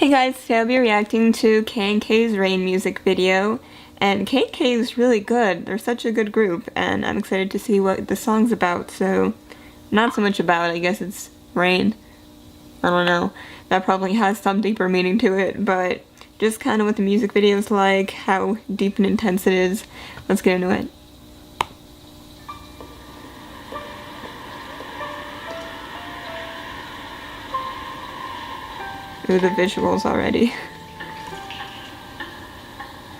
Hey guys, today I'll be reacting to KNK's Rain music video, and KNK is really good. They're such a good group, and I'm excited to see what the song's about, so not so much about, I guess it's rain. I don't know. That probably has some deeper meaning to it, but just kind of what the music video is like, how deep and intense it is. Let's get into it. Ooh, the visuals already.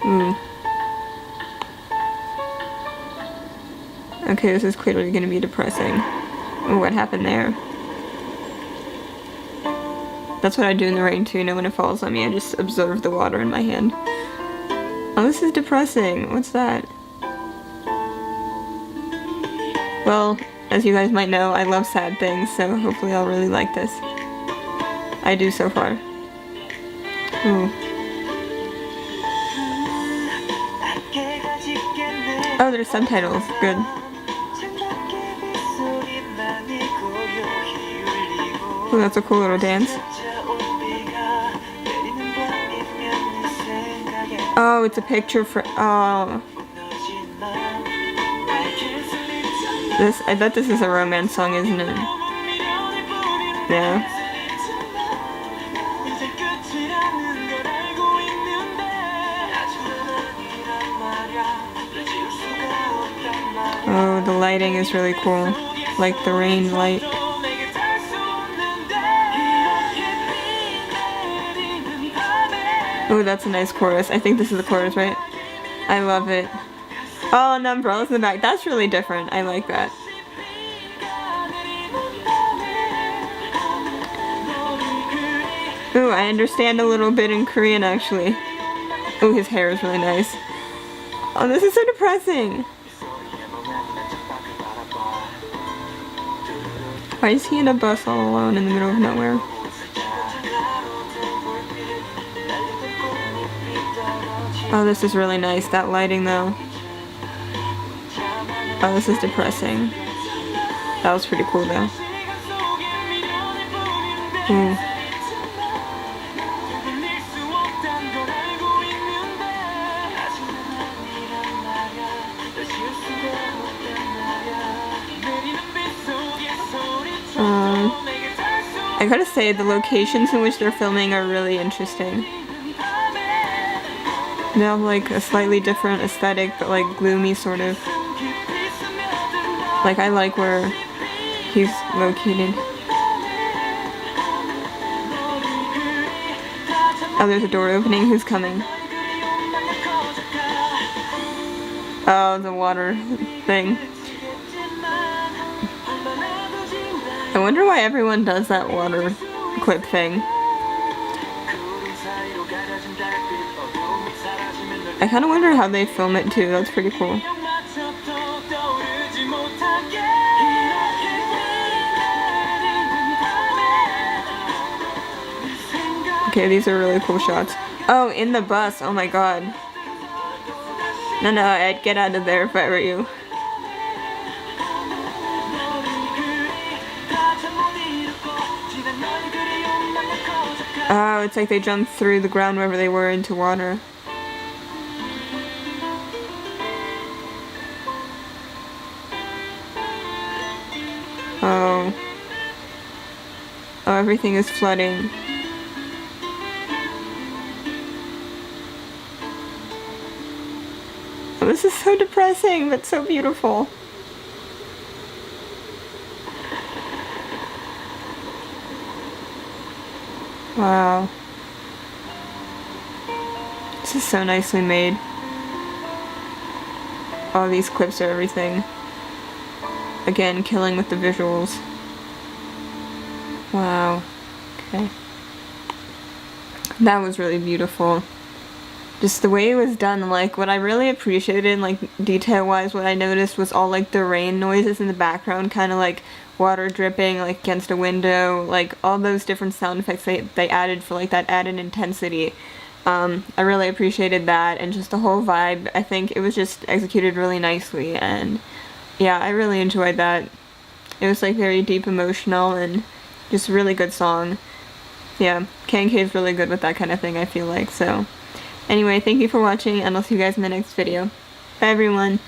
Ooh. Okay, this is clearly gonna be depressing. Ooh, what happened there? That's what I do in the rain too, you know, when it falls on me, I just observe the water in my hand. Oh, this is depressing. What's that? Well, as you guys might know, I love sad things, so hopefully I'll really like this. I do so far. Ooh. Oh, there's subtitles. Good. Oh, that's a cool little dance. Oh, it's a picture for... Oh. I bet this is a romance song, isn't it? Yeah. Oh, the lighting is really cool. Like the rain light. Oh, that's a nice chorus. I think this is the chorus, right? I love it. Oh, and the umbrellas in the back. That's really different. I like that. Ooh, I understand a little bit in Korean, actually. Ooh, his hair is really nice. Oh, this is so depressing. Why is he in a bus all alone in the middle of nowhere? Oh, this is really nice, that lighting though. Oh, this is depressing. That was pretty cool though. Ooh. I gotta say, the locations in which they're filming are really interesting. They have like a slightly different aesthetic, but like gloomy sort of. Like, I like where he's located. Oh, there's a door opening. Who's coming? Oh, the water thing. I wonder why everyone does that water clip thing. I kind of wonder how they film it too. That's pretty cool. Okay, these are really cool shots. Oh, in the bus. Oh my god. No, I'd get out of there if I were you. Oh, it's like they jumped through the ground wherever they were into water. Oh. Oh, everything is flooding. Oh, this is so depressing, but so beautiful. Wow. This is so nicely made. All these clips are everything. Again, killing with the visuals. Wow. Okay. That was really beautiful. Just the way it was done, like, what I really appreciated, like, detail-wise, what I noticed was all, like, the rain noises in the background, kind of like water dripping, like, against a window, like, all those different sound effects they added for, like, that added intensity. I really appreciated that, and just the whole vibe. I think it was just executed really nicely, and yeah, I really enjoyed that. It was, like, very deep emotional, and just a really good song. Yeah, KNK is really good with that kind of thing, I feel like. So anyway, thank you for watching, and I'll see you guys in the next video. Bye everyone!